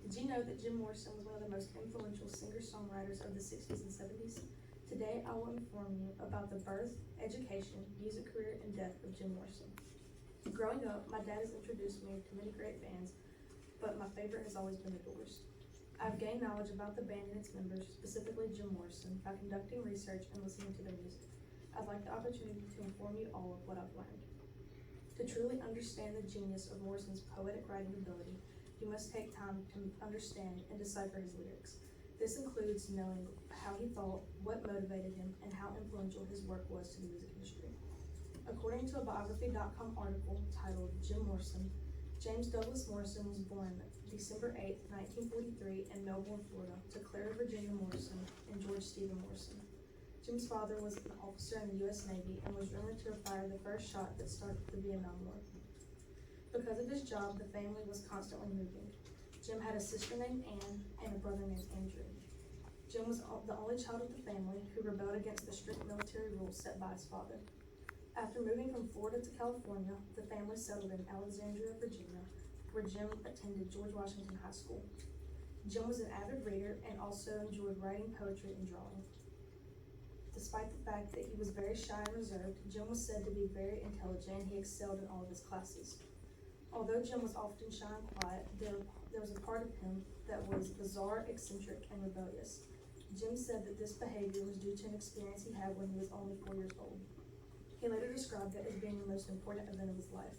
Did you know that Jim Morrison was one of the most influential singer-songwriters of the 60s and 70s? Today, I will inform you about the birth, education, music career, and death of Jim Morrison. Growing up, my dad has introduced me to many great bands, but my favorite has always been The Doors. I've gained knowledge about the band and its members, specifically Jim Morrison, by conducting research and listening to their music. I'd like the opportunity to inform you all of what I've learned. To truly understand the genius of Morrison's poetic writing ability, you must take time to understand and decipher his lyrics. This includes knowing how he thought, what motivated him, and how influential his work was to the music industry. According to a biography.com article titled Jim Morrison, James Douglas Morrison was born December 8, 1943 in Melbourne, Florida, to Clara Virginia Morrison and George Stephen Morrison. Jim's father was an officer in the U.S. Navy and was rumored to have fired the first shot that started the Vietnam War. Because of his job, the family was constantly moving. Jim had a sister named Anne and a brother named Andrew. Jim was the only child of the family who rebelled against the strict military rules set by his father. After moving from Florida to California, the family settled in Alexandria, Virginia, where Jim attended George Washington High School. Jim was an avid reader and also enjoyed writing poetry and drawing. Despite the fact that he was very shy and reserved, Jim was said to be very intelligent and he excelled in all of his classes. Although Jim was often shy and quiet, there was a part of him that was bizarre, eccentric, and rebellious. Jim said that this behavior was due to an experience he had when he was only 4 years old. He later described it as being the most important event of his life.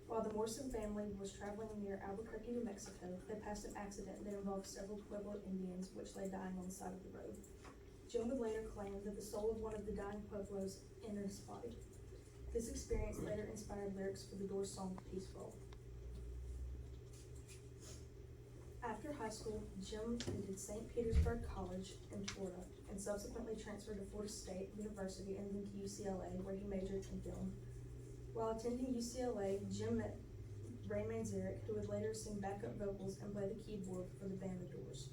While the Morrison family was traveling near Albuquerque, New Mexico, they passed an accident that involved several Pueblo Indians which lay dying on the side of the road. Jim would later claim that the soul of one of the dying Pueblos entered his body. This experience later inspired lyrics for the Doors song Peaceful. After high school, Jim attended St. Petersburg College in Florida and subsequently transferred to Florida State University and then to UCLA, where he majored in film. While attending UCLA, Jim met Ray Manzarek, who would later sing backup vocals and play the keyboard for the band The Doors.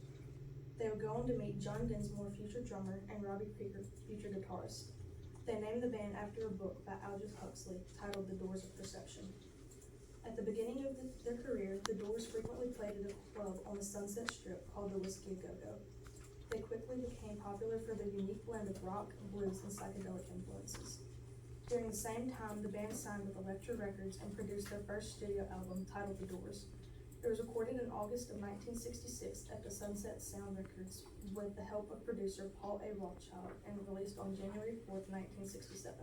They would go on to meet John Densmore, future drummer, and Robbie Krieger, future guitarist. They named the band after a book by Aldous Huxley titled The Doors of Perception. At the beginning of their career, the Doors frequently played at a club on the Sunset Strip called the Whiskey A Go-Go. They quickly became popular for their unique blend of rock, blues, and psychedelic influences. During the same time, the band signed with Elektra Records and produced their first studio album titled The Doors. It was recorded in August of 1966 at the Sunset Sound Records with the help of producer Paul A. Rothchild and released on January 4, 1967.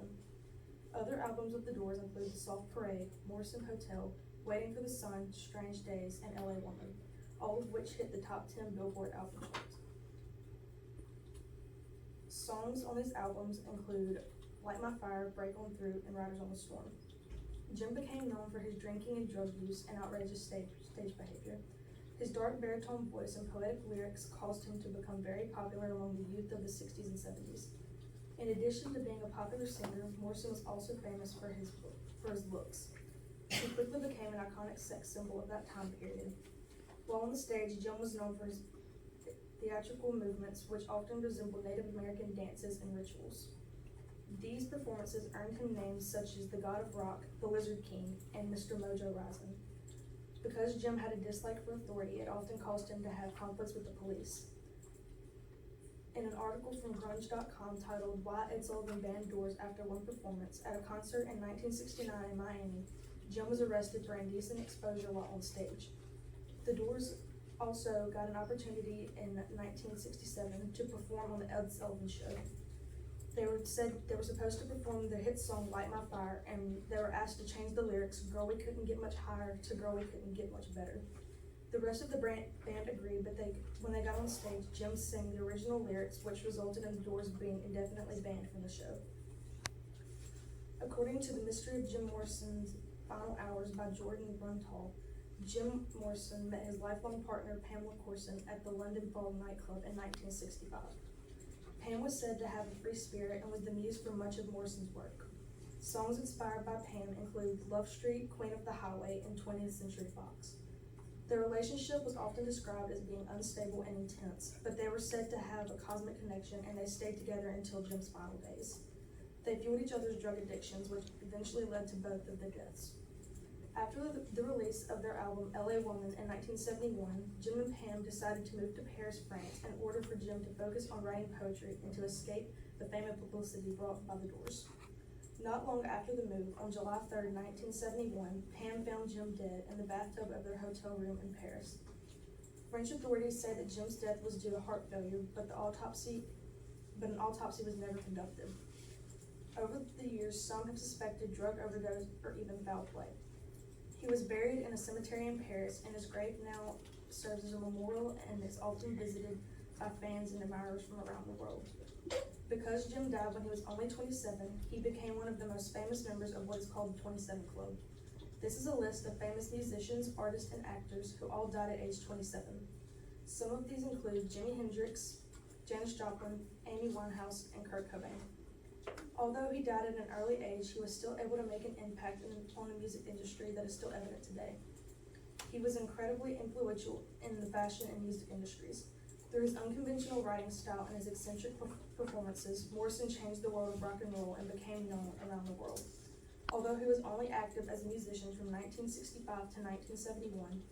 Other albums of The Doors include The Soft Parade, Morrison Hotel, Waiting for the Sun, Strange Days, and LA Woman, all of which hit the top 10 Billboard album charts. Songs on these albums include Light My Fire, Break On Through, and Riders on the Storm. Jim became known for his drinking and drug use and outrageous stage behavior. His dark baritone voice and poetic lyrics caused him to become very popular among the youth of the 60s and 70s. In addition to being a popular singer, Morrison was also famous for his looks. He quickly became an iconic sex symbol of that time period. While on the stage, Jim was known for his theatrical movements, which often resembled Native American dances and rituals. These performances earned him names such as the God of Rock, the Lizard King, and Mr. Mojo Rising. Because Jim had a dislike for authority, it often caused him to have conflicts with the police. In an article from grunge.com titled Why Ed Sullivan Banned Doors After One Performance, at a concert in 1969 in Miami, Jim was arrested for indecent exposure while on stage. The Doors also got an opportunity in 1967 to perform on the Ed Sullivan Show. They were supposed to perform their hit song Light My Fire, and they were asked to change the lyrics Girl We Couldn't Get Much Higher to Girl We Couldn't Get Much Better. The rest of the band agreed, but when they got on stage, Jim sang the original lyrics, which resulted in the Doors being indefinitely banned from the show. According to The Mystery of Jim Morrison's Final Hours by Jordan Brunthal, Jim Morrison met his lifelong partner Pamela Corson at the London Ball nightclub in 1965. Pam was said to have a free spirit and was the muse for much of Morrison's work. Songs inspired by Pam include Love Street, Queen of the Highway, and 20th Century Fox. Their relationship was often described as being unstable and intense, but they were said to have a cosmic connection and they stayed together until Jim's final days. They fueled each other's drug addictions, which eventually led to both of their deaths. After the release of their album LA Woman in 1971, Jim and Pam decided to move to Paris, France in order for Jim to focus on writing poetry and to escape the fame and publicity brought by the Doors. Not long after the move, on July 3, 1971, Pam found Jim dead in the bathtub of their hotel room in Paris. French authorities say that Jim's death was due to heart failure, but an autopsy was never conducted. Over the years, some have suspected drug overdose or even foul play. He was buried in a cemetery in Paris, and his grave now serves as a memorial and is often visited by fans and admirers from around the world. Because Jim died when he was only 27, he became one of the most famous members of what is called the 27 Club. This is a list of famous musicians, artists, and actors who all died at age 27. Some of these include Jimi Hendrix, Janis Joplin, Amy Winehouse, and Kurt Cobain. Although he died at an early age, he was still able to make an impact on the music industry that is still evident today. He was incredibly influential in the fashion and music industries. Through his unconventional writing style and his eccentric performances, Morrison changed the world of rock and roll and became known around the world. Although he was only active as a musician from 1965 to 1971,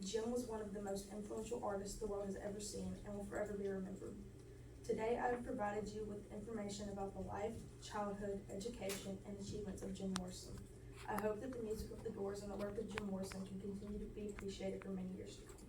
Jim was one of the most influential artists the world has ever seen and will forever be remembered. Today, I have provided you with information about the life, childhood, education, and achievements of Jim Morrison. I hope that the music of the Doors and the work of Jim Morrison can continue to be appreciated for many years to come.